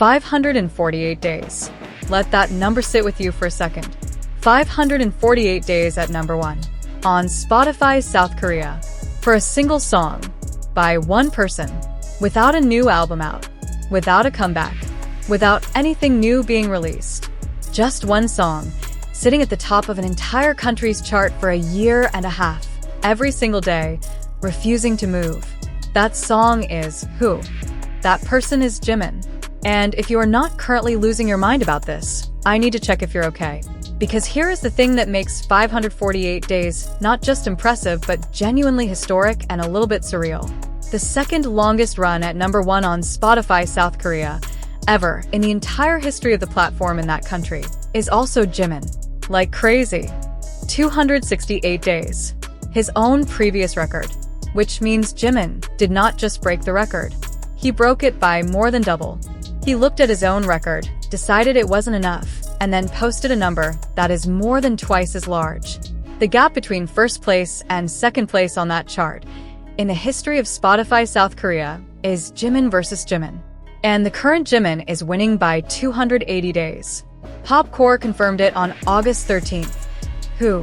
548 days. Let that number sit with you for a second. 548 days at number 1 on Spotify South Korea for a single song by one person, without a new album out, without a comeback, without anything new being released. Just one song, sitting at the top of an entire country's chart for a year and a half, every single day, refusing to move. That song is Who? That person is Jimin. And if you are not currently losing your mind about this, I need to check if you're okay. Because here is the thing that makes 548 days not just impressive, but genuinely historic and a little bit surreal. The second longest run at number 1 on Spotify South Korea ever in the entire history of the platform in that country is also Jimin. Like crazy. 268 days. His own previous record. Which means Jimin did not just break the record. He broke it by more than double. He looked at his own record, decided it wasn't enough, and then posted a number that is more than twice as large. The gap between first place and second place on that chart in the history of Spotify South Korea is Jimin versus Jimin. And the current Jimin is winning by 280 days. Popcore confirmed it on August 13th. Who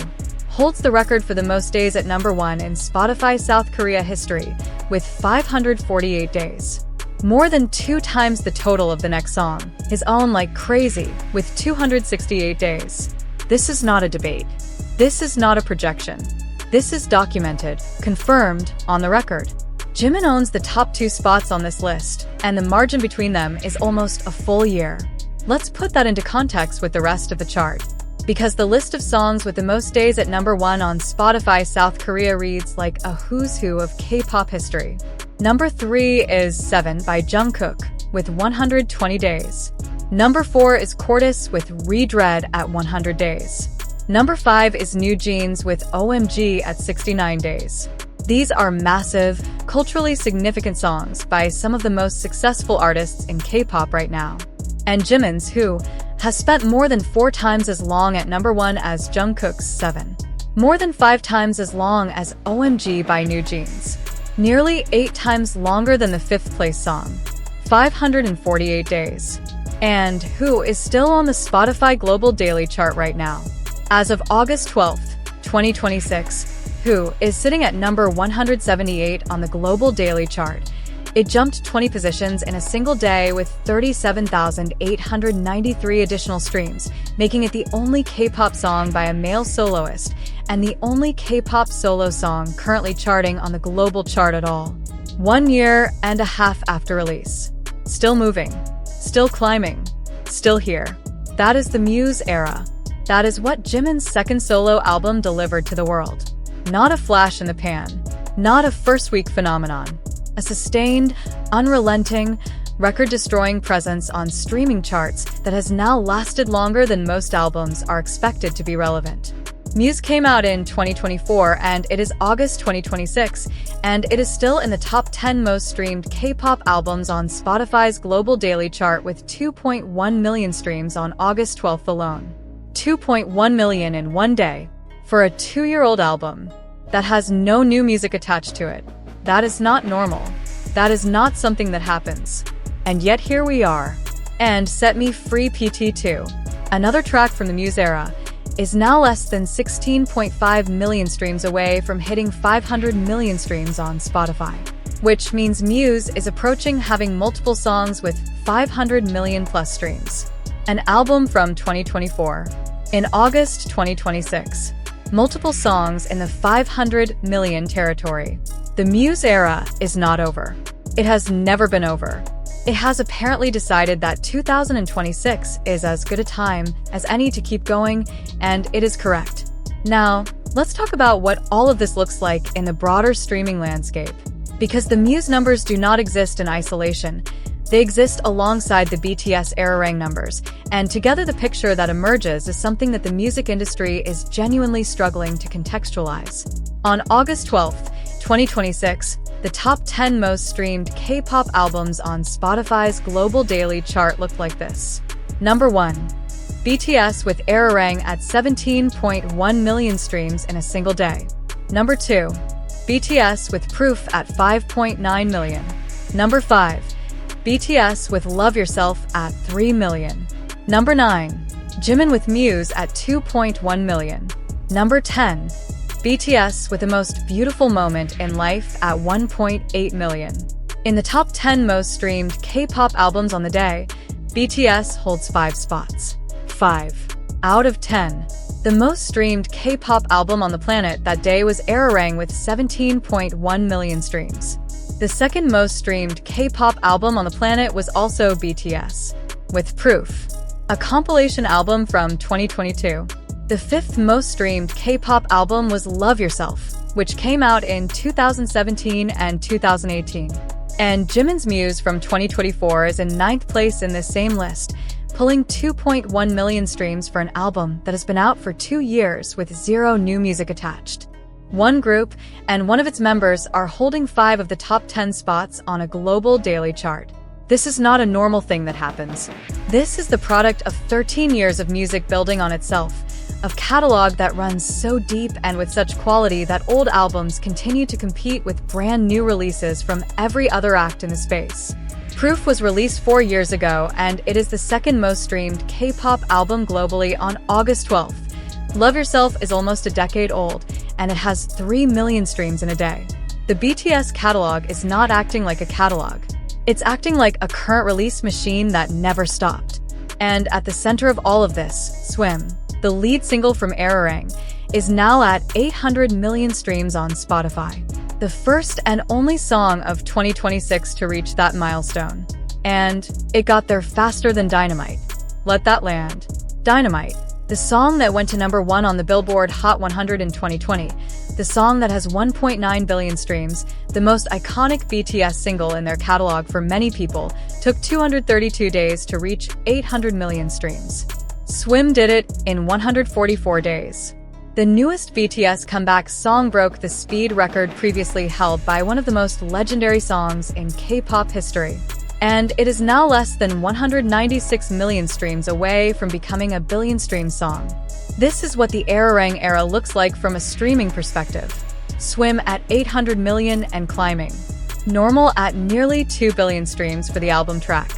holds the record for the most days at number 1 in Spotify South Korea history with 548 days. More than 2 times the total of the next song, his own Like Crazy, with 268 days. This is not a debate. This is not a projection. This is documented, confirmed, on the record. Jimin owns the top 2 spots on this list, and the margin between them is almost a full year. Let's put that into context with the rest of the chart. Because the list of songs with the most days at number 1 on Spotify South Korea reads like a who's who of K-pop history. Number 3 is 7 by Jungkook with 120 days. Number 4 is Cordis with Redread at 100 days. Number 5 is New Jeans with OMG at 69 days. These are massive, culturally significant songs by some of the most successful artists in K-pop right now. And Jimin's Who has spent more than 4 times as long at number 1 as Jungkook's 7. More than 5 times as long as OMG by New Jeans. Nearly 8 times longer than the 5th place song. 548 days. And Who is still on the Spotify Global Daily Chart right now. As of August 12th, 2026, Who is sitting at number 178 on the Global Daily Chart. It jumped 20 positions in a single day with 37,893 additional streams, making it the only K-pop song by a male soloist and the only K-pop solo song currently charting on the global chart at all. 1 year and a half after release. Still moving. Still climbing. Still here. That is the MUSE era. That is what Jimin's second solo album delivered to the world. Not a flash in the pan. Not a first-week phenomenon. A sustained, unrelenting, record-destroying presence on streaming charts that has now lasted longer than most albums are expected to be relevant. MUSE came out in 2024 and it is August 2026, and it is still in the top 10 most streamed K-pop albums on Spotify's Global Daily Chart with 2.1 million streams on August 12th alone. 2.1 million in one day. For a 2-year-old album that has no new music attached to it. That is not normal. That is not something that happens. And yet here we are. And Set Me Free PT2, another track from the MUSE era, is now less than 16.5 million streams away from hitting 500 million streams on Spotify. Which means MUSE is approaching having multiple songs with 500 million plus streams. An album from 2024. In August 2026. Multiple songs in the 500 million territory. The MUSE era is not over. It has never been over. It has apparently decided that 2026 is as good a time as any to keep going, and it is correct. Now, let's talk about what all of this looks like in the broader streaming landscape. Because the MUSE numbers do not exist in isolation. They exist alongside the BTS ARIRANG numbers, and together the picture that emerges is something that the music industry is genuinely struggling to contextualize. On August 12th, 2026, the top 10 most streamed K-pop albums on Spotify's Global Daily Chart looked like this. Number 1. BTS with ARIRANG at 17.1 million streams in a single day. Number 2. BTS with Proof at 5.9 million. Number 5. BTS with Love Yourself at 3 million. Number 9. Jimin with Muse at 2.1 million. Number 10. BTS with The Most Beautiful Moment in Life at 1.8 million. In the top 10 most streamed K-pop albums on the day, BTS holds 5 spots. 5 out of 10. The most streamed K-pop album on the planet that day was ARIRANG with 17.1 million streams. The second most streamed K-pop album on the planet was also BTS, with Proof, a compilation album from 2022. The fifth most streamed K-pop album was Love Yourself, which came out in 2017 and 2018. And Jimin's Muse from 2024 is in 9th place in this same list, pulling 2.1 million streams for an album that has been out for 2 years with 0 new music attached. One group and one of its members are holding 5 of the top 10 spots on a global daily chart. This is not a normal thing that happens. This is the product of 13 years of music building on itself, of catalog that runs so deep and with such quality that old albums continue to compete with brand new releases from every other act in the space. Proof was released 4 years ago, and it is the second most streamed K-pop album globally on August 12th. Love Yourself is almost a decade old, and it has 3 million streams in a day. The BTS catalog is not acting like a catalog. It's acting like a current release machine that never stopped. And at the center of all of this, Swim, the lead single from ARIRANG, is now at 800 million streams on Spotify. The first and only song of 2026 to reach that milestone. And it got there faster than Dynamite. Let that land. Dynamite, the song that went to number 1 on the Billboard Hot 100 in 2020, the song that has 1.9 billion streams, the most iconic BTS single in their catalog for many people, took 232 days to reach 800 million streams. Swim did it in 144 days. The newest BTS comeback song broke the speed record previously held by one of the most legendary songs in K-pop history. And it is now less than 196 million streams away from becoming a billion-stream song. This is what the ARIRANG era looks like from a streaming perspective. Swim at 800 million and climbing. Normal at nearly 2 billion streams for the album track.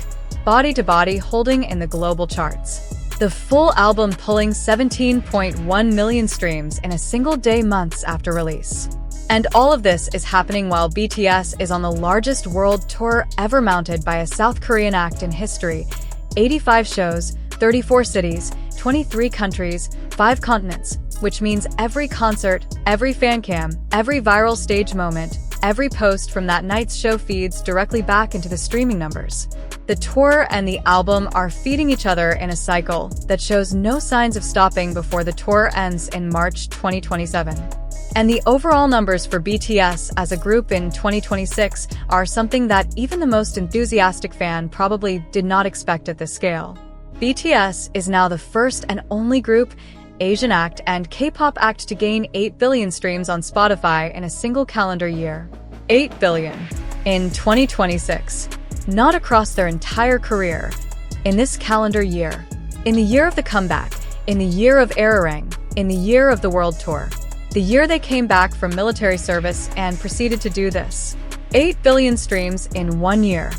Body to Body holding in the global charts. The full album pulling 17.1 million streams in a single day months after release. And all of this is happening while BTS is on the largest world tour ever mounted by a South Korean act in history. 85 shows, 34 cities, 23 countries, 5 continents, which means every concert, every fan cam, every viral stage moment, every post from that night's show feeds directly back into the streaming numbers. The tour and the album are feeding each other in a cycle that shows no signs of stopping before the tour ends in March 2027. And the overall numbers for BTS as a group in 2026 are something that even the most enthusiastic fan probably did not expect at this scale. BTS is now the first and only group, Asian act, and K-pop act to gain 8 billion streams on Spotify in a single calendar year. 8 billion in 2026. Not across their entire career. In this calendar year. In the year of the comeback. In the year of ARIRANG. In the year of the world tour. The year they came back from military service and proceeded to do this. 8 billion streams in 1 year.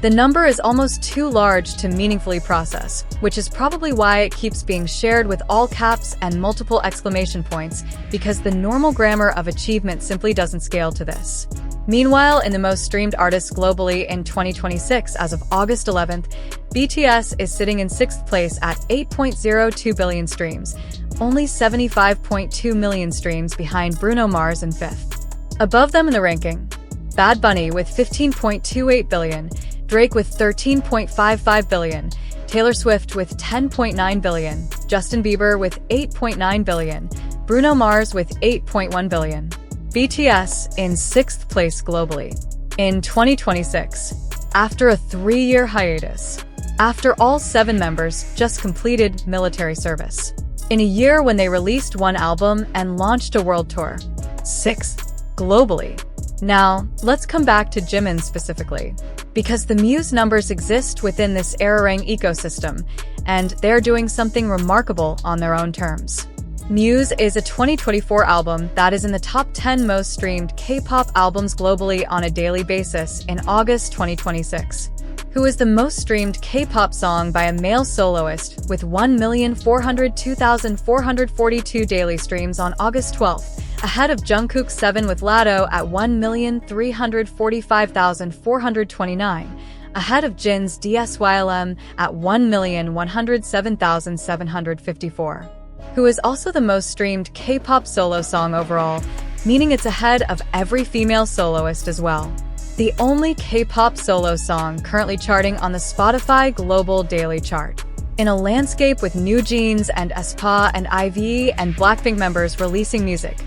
The number is almost too large to meaningfully process, which is probably why it keeps being shared with all caps and multiple exclamation points, because the normal grammar of achievement simply doesn't scale to this. Meanwhile, in the most streamed artists globally in 2026 as of August 11th, BTS is sitting in 6th place at 8.02 billion streams, only 75.2 million streams behind Bruno Mars in 5th. Above them in the ranking, Bad Bunny with 15.28 billion, Drake with 13.55 billion, Taylor Swift with 10.9 billion, Justin Bieber with 8.9 billion, Bruno Mars with 8.1 billion. BTS in 6th place globally. In 2026, after a 3-year hiatus, after all 7 members just completed military service, in a year when they released 1 album and launched a world tour. 6th globally. Now, let's come back to Jimin specifically, because the Muse numbers exist within this ARIRANG ecosystem, and they're doing something remarkable on their own terms. MUSE is a 2024 album that is in the top 10 most streamed K-pop albums globally on a daily basis in August 2026. who is the most streamed K-pop song by a male soloist with 1,402,442 daily streams on August 12th, ahead of Jungkook's 7 with Lado at 1,345,429, ahead of Jin's DSYLM at 1,107,754, who is also the most streamed K-pop solo song overall, meaning it's ahead of every female soloist as well. The only K-pop solo song currently charting on the Spotify Global Daily Chart. In a landscape with New Jeans and aespa and IVE and Blackpink members releasing music,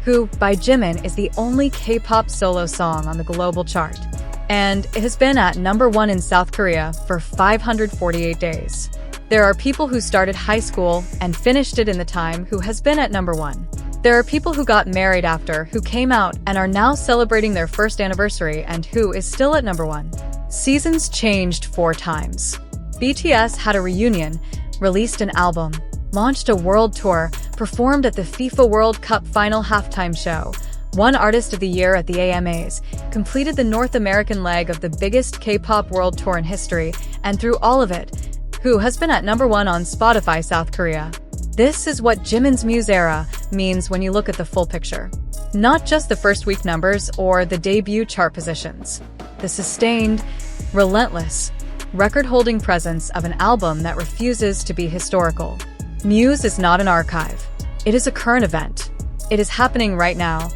Who by Jimin is the only K-pop solo song on the global chart. And it has been at #1 in South Korea for 548 days. There are people who started high school and finished it in the time who has been at #1. There are people who got married after, who came out and are now celebrating their first anniversary and who is still at #1. Seasons changed 4 times. BTS had a reunion, released an album, launched a world tour, performed at the FIFA World Cup final halftime show, won Artist of the Year at the AMAs, completed the North American leg of the biggest K-pop world tour in history, and through all of it, Who has been at #1 on Spotify South Korea. This is what Jimin's MUSE era means when you look at the full picture. Not just the first week numbers or the debut chart positions. The sustained, relentless, record-holding presence of an album that refuses to be historical. MUSE is not an archive. It is a current event. It is happening right now,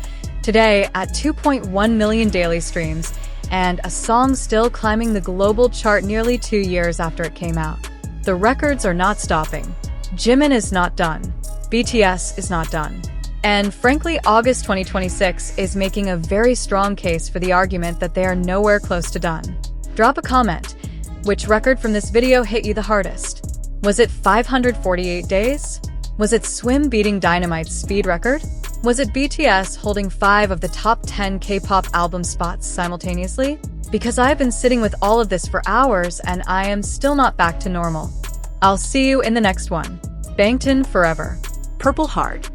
today at 2.1 million daily streams, and a song still climbing the global chart nearly 2 years after it came out. The records are not stopping. Jimin is not done. BTS is not done. And frankly, August 2026 is making a very strong case for the argument that they are nowhere close to done. Drop a comment. Which record from this video hit you the hardest? Was it 548 days? Was it Swim beating Dynamite's speed record? Was it BTS holding 5 of the top 10 K-pop album spots simultaneously? Because I've been sitting with all of this for hours and I am still not back to normal. I'll see you in the next one. Bangtan forever. Purple Heart.